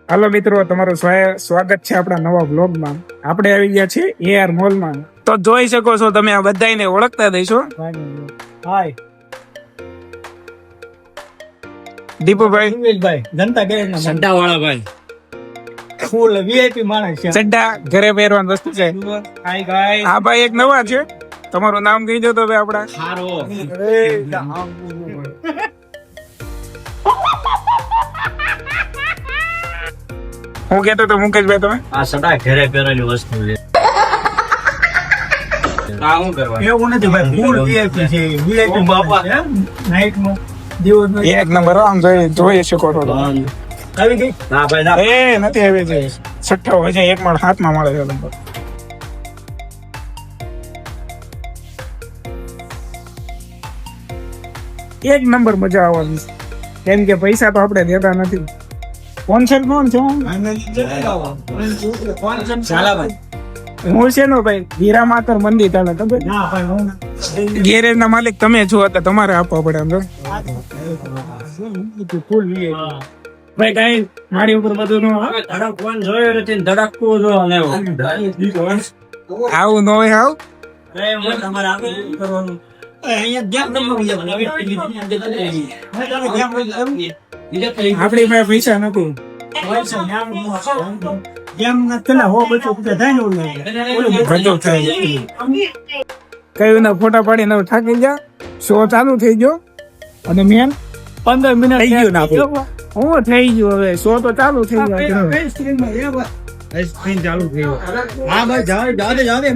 હાલો મિત્રો, તમારું સ્વાગત છે આપણા નવા બ્લોગમાં. આપણે આવી ગયા છીએ એઆર મોલમાં. તો જોઈ શકો છો તમે, આ બધાને ઓળખતા દઈશો. હાય દીપુભાઈ, સુમિતભાઈ, જનતા ગેરેજના સડ્ડા વાળા ભાઈ, ફૂલ વીઆઈપી માણસ છે. સડ્ડા ઘરે પહેરવાની વસ્તુ છે. હાય ગાઈસ, આ ભાઈ એક નવા છે. તમારું નામ કહી દો તો ભાઈ. આપડા ખારો. હું કેતો તો મુકેશભાઈ, તમે આ સડા ઘરે પહેરેલી વસ્તુ છે. આ હું કરવા એવું નથી ભાઈ, ફૂલ વીઆઈપી છે. વીઆઈપી બાપા છે. નાઈટમાં દિવસમાં એક નંબર આમ જોઈ શકો છો. આવી ગઈ? ના ભાઈ ના, એ નથી આવી છે. 6 હજાર એક માળ હાથમાં મળે છે નંબર. એક નંબર મજા આવવાની, કેમ કે પૈસા તો આપણે દેતા નથી. કોન્સેપ્ટ કોણ છે? હું છે નો ભાઈ, હીરા માતર મંદિર તાલે ખબર? ગેરેજ ના માલિક તમે છો, એટલે તમારે આપવા પડે. એમ ફૂલ ભાઈ, કઈ મારી ઉપર બધું નો ધડક કોણ જોયો નથી, ધડકવું જો અને આવું ન હોય. આવું તમારે આગળ કરવાનું. આપડી પાસે પૈસા નથી. કયું ના ફોટા પાડીને થાકી ગયા. શો ચાલુ થઈ ગયો અને મેન 15 મિનિટ થઈ ગયું ના હું થઈ ગયું. હવે શો તો ચાલુ થઈ ગયો. ચાલુ થઈ ગયો. હા ભાઈ, જાવ દે.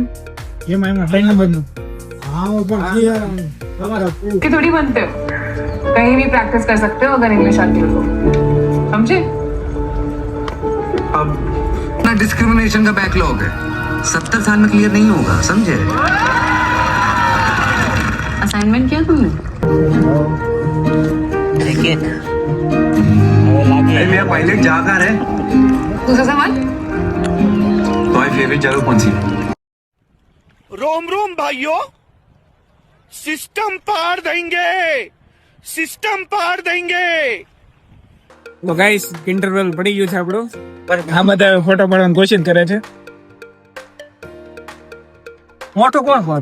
એમાં 2 નંબરનું कि थोड़ी बनते हो, कहीं भी प्रैक्टिस कर सकते हो अगर इंग्लिश आती हो तो, समझे? अब ना डिस्क्रिमिनेशन का बैकलॉग है, 70 साल में क्लियर नहीं होगा, समझे? असाइनमेंट किया तुमने? लेकिन मेरा पायलट जाकर है। दूसरा सवाल, तुम्हारी फेवरेट जगह कौन सी है? रोम रोम भाइयों, सिस्टम पार देंगे. તો ગાઈસ, ઇન્ટરવલ પડી ગયું છે આપણું. આ બધા ફોટો પાડવાની કોશિશ કરે છે. મોટો કોણ ફોન?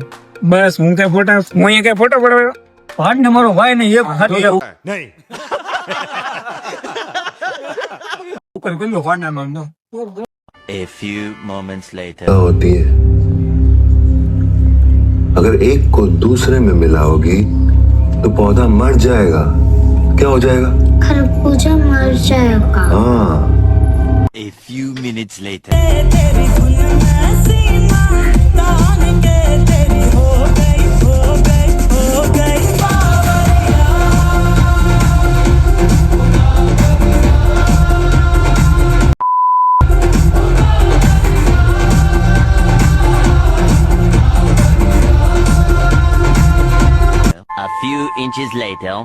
બસ હું કઈ ફોટો પડાવ્યો. ભાડ ને મારો ભાઈ ને એક હાથ नहीं ઉપર પેલો ફોન ના માંગતો. A few moments later. होती है अगर एक को दूसरे में मिलाओगी तो पौधा मर जाएगा. क्या हो जाएगा? खरबूजा मर जाएगा. हाँ. A few minutes later. A few inches later.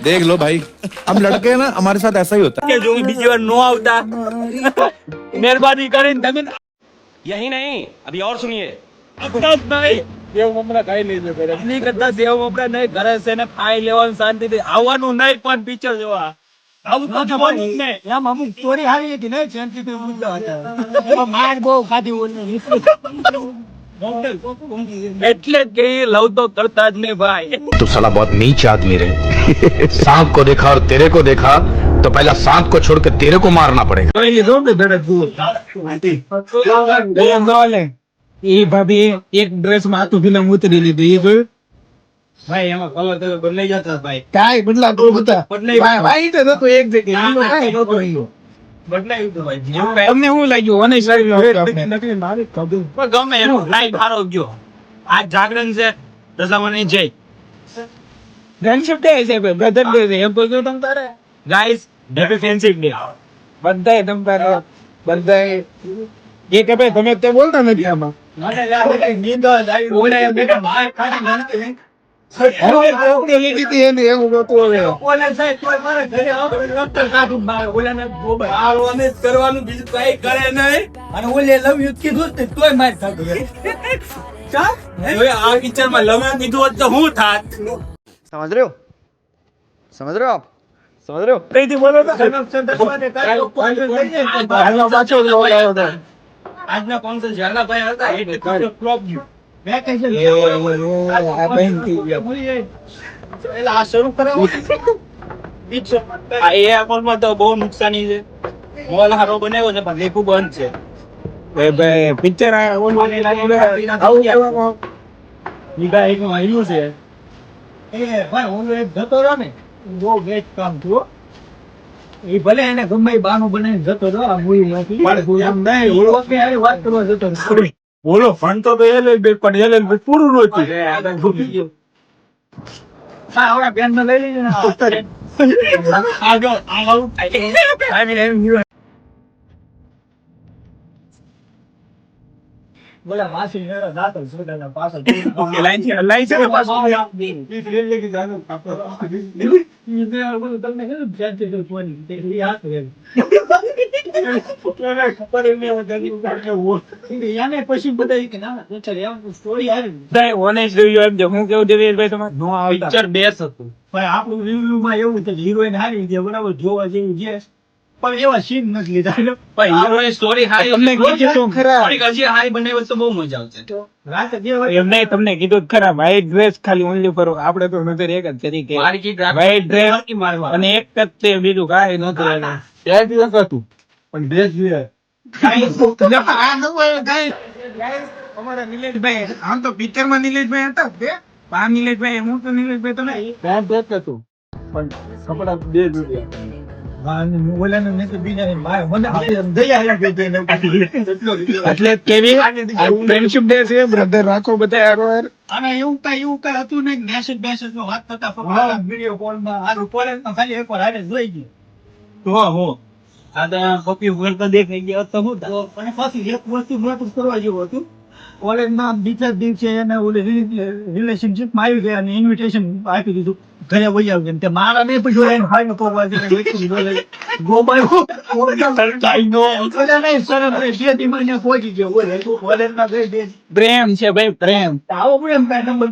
देख लो भाई, हम लड़के हैं ना, हमारे साथ ऐसा ही होता है. કે જો બીજી વાર નો આવતા, મહેરબાની કરીને તમે यही नहीं, अभी और सुनिए. દેવ મમરા ખાઈ લેજો પેલા. નહીં કરતા દેવ મોકરા નહીં, ઘરે છે ને ખાઈ લેવાનું શાંતિથી, આવવાનું નહીં પણ પિક્ચર જોવા. આવું તો જવાનું જ નહીં. એમ અમુક ચોરી હારી હતી ને, સેન્સિટિવ મુદ્દા હતા. એમાં માર બહુ ખાધી હોય. એટલે જ કે લવ તો કરતા જ નહીં ભાઈ. तू साला बहुत नीच आदमी रहे. सांप को देखा और तेरे को देखा तो पहला सांप को छोड़ के तेरे को मारना पड़ेगा. એ ભાભી એક ડ્રેસ માં આખું ફિલ્મ ઉતરી લીધું. એ જોયું ભાઈ એમાં કલર તો બદલાઈ જતા ભાઈ. કાંઈ બદલાતું નહોતા. ભાઈ તો નહોતું એક જગ્યાએ. આનો કાંઈ નહોતું અહીં. બદલાયું તો ભાઈ. તમને શું લાગ્યું? અને સારી પણ ગમે એનું લાઈટ હારો ગયો. આ જાગરણ છે રજામણી જય. ફ્રેન્ડશિપ ડે છે, બ્રધર ડે છે. એમ તો જો તમ તારે ગાઈસ હેપી ફ્રેન્ડશિપ ડે. બધાય તમતારે બધાય એ કે ભાઈ તમે તે બોલતા નથી આમાં. મને લાગે કે નીંદ જ આવી. ઓલે એમ કે માર ખાતી નથી. એવું નહોતું હવે. ઓલે સાહેબ કોઈ મારા ઘરે આવે ડોક્ટર કાઢું મારે ઓલાને ગોબર આરોને જ કરવાનું બીજું કઈ કરે નહીં. અને ઓલે લવ યુ કીધું જ નહીં, તોય માર ખાતું રહે. ચાલ હવે આ પિક્ચરમાં લવ યુ કીધું હોત તો હું થાત. समझ रहे हो आप समझ रहे हो કઈથી બોલો તો? આજના કોન્સર્ટ ઝાલા ભાઈ હતા એટલે ફ્લોપ ગયું. વેકેશન આ બહેન થઈ ગયા. એટલે આ શરૂ કરાવો. આ એ અકાઉન્ટમાં તો બહુ નુકસાની છે. મોલ હારો બનાવ્યો છે પણ લેખું બંધ છે. ભાઈ પિક્ચર આવું કહેવામાં ઈગા એકનું આવ્યું છે. એ ભાઈ ઓલો એક જતો રહ્યો ને બહુ બેસ્ટ કામ થયું. એ ભલે એને ગમે એ બાનું બનાવીને જતો રહ્યો આ મૂવીમાંથી. એમ નહીં, ઓલો કે હારે વાત કરવા જતો રહ્યો. બોલો ફંડ તો LLB પણ LLB પૂરું નહોતું. હા હવે બેન લઈ લેજે ને આગળ બોલા માસી મેરા દાતર સોડાના પાછળ લાઈન છે પાછું. તમને કીધું ફેન્સી ફોન તે હાથ રેલ યાને પછી બધા કે ના સ્ટોરી આવી ભાઈ honest review આપજો. હું કેવું દેવેશભાઈ તમારે? નો પિક્ચર બેસ હતું ભાઈ. આપણું રિવ્યુ માં એવું છે હિરોઈન હારી છે બરાબર જોવા જેવી છે પણ એવા સીન નથી લીધા. ભાઈ હિરોઈન સ્ટોરી હારી તમને કીધું ખરા. થોડીક હજી હારી બનાવી તો બહુ મજા આવશે. રાતે જે એમ નહીં, તમને કીધું જ ખરા. વ્હાઈટ ડ્રેસ ખાલી ઓનલી ફોર આપણે તો નજર એક જ કરી કે વ્હાઈટ ડ્રેસ અને એક જ તે બીજું કાંઈ નતું. પણ બેસ જોઈએ અમારા નિલેશભાઈ આમ તો પિક્ચર માં નિલેશભાઈ હતા બે. આ નિલેશભાઈ હું તો નિલેશભાઈ તો નહીં. એટલે કેવી ફ્રેન્ડશિપ ડે છે બ્રધર રાખો બધા હારો. અને એવું કઈ હતું ને મેસેજ નો વાત થતા ફક્ત વિડીયો કોલ માં આ કોલેજ માં ખાલી એકવાર હારે જોઈ ગયો હો આ તો પપ્પી વગર દેખાઈ ગયા તો હું અને પાછી એક વસ્તુ નોટિસ કરવા જેવું હતું. કોલેજમાં બીજા દિવસે એને રિલેશનશિપ માં આવી ગયા અને ઇન્વિટેશન આપી દીધું ઘરે વહી આવજે. તે મારા નહીં પૂછ્યું એને ફાઈન કરવા પહોંચી ગયો કોલેજમાં ગઈ પ્રેમ છે ભાઈ પ્રેમ. આવો પ્રેમ કાંઈ નંબર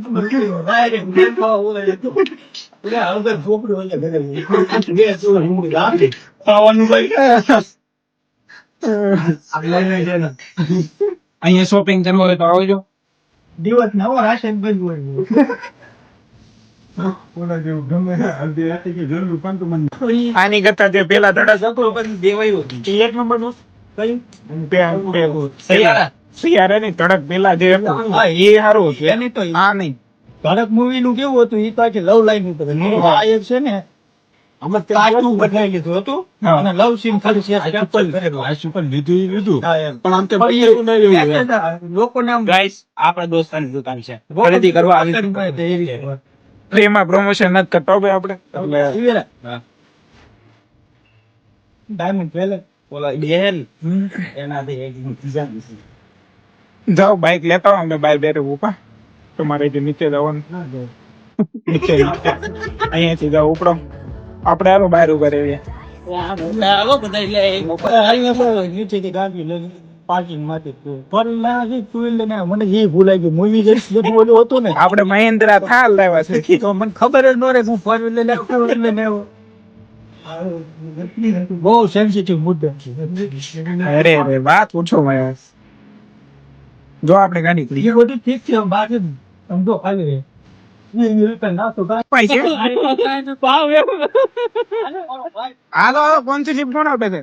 છોકરી અહીંયા શોપિંગ કરવા હોય તો આવજો. દિવસ નવો રાશન બનવું આની કરતા જે પેલા ધડક હતો દેવાયું એક નંબર નું સિયારા ની ધડક પેલા જે હતું એ સારું હતું. એની તો આ નહીં. ધડક મૂવી નું કેવું હતું એ તો આખી લવ લાઈન હતું. આ એક છે ને આમાં કાચું બનાવી લીધું હતું અને લવ સીન ખાલી લોકોને આમ ગાઈસ આપણા દોસ્તાની દુકાન છે, ખરીદી કરવા આવી. ફ્રીમાં પ્રમોશન નથી કરતો ભાઈ આપણે. ડાયમંડ જ્વેલર ઓલા બેન એનાથી જાઓ બાઈક લેતા આવો. અમે બાઈક બેઠે ઉભા. તમારે જે નીચે જવાનું નીચે અહીંયાથી જાઓ ઉપડો. આપણે આવો બહાર ઉભા રહીએ. નીચેથી ગાડી લઈ પાર્કિંગ માંથી મને જે ભૂલાઈ ગયું મૂવી બધું હતું ને આપણે મહિન્દ્રા થાર લાવ્યા છે. તો મને ખબર જ ન રહે હું ફોર વ્હીલર લઈને બહુ સેન્સિટિવ મુદ્દો છે. અરે અરે વાત પૂછો મારે. જો આપણે ગાડી એ બધું ઠીક છે બાકી સમજો ખાલી રહે હાલો કોણસી જીપ કોણ આપે છે?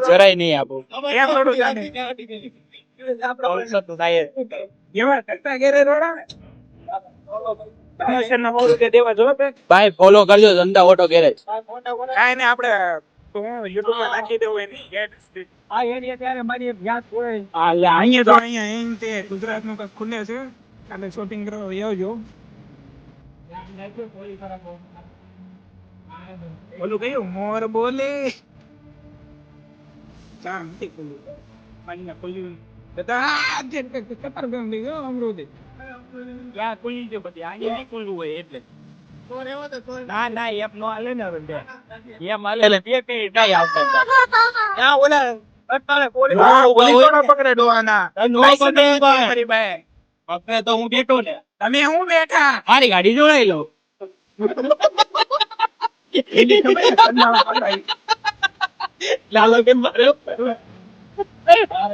જરાય નહીં આપો એમ થોડું ચાલે. એવા કરતા ઘેરે રોડાવે. ભાઈ ફોલો કરજો ધંધા ઓટો ગેરેજ. કાંઈ નહીં આપણે યુટ્યુબ માં નાખી દેવું એની આ એરિયા ત્યારે મારી એક યાદ હોય અહીંયા તો અહીંયા ગુજરાત નું કઈક ખુલે છે અને શોપિંગ કરવા આવજો. ઓલું કયું મોર બોલે શાંતિ ખુલ્લું પાણીના ખુલ્લું બધા કતાર ગમ થઈ ગયો અમૃત ત્યાં ખુલ્લી છે બધી આજે નહીં ખુલ્લું હોય એટલે ના ના એમ નો હાલે ને હવે બે એમ હાલે એટલે બે મિનિટ નહીં આવતા ત્યાં ઓલા અત્યારે પોલીસ પકડે ડોહાના મારી બાય પકડે તો હું બેઠો ને તમે હું બેઠા મારી ગાડી જોડાઈ લો એની ખબર લાલો કે મારે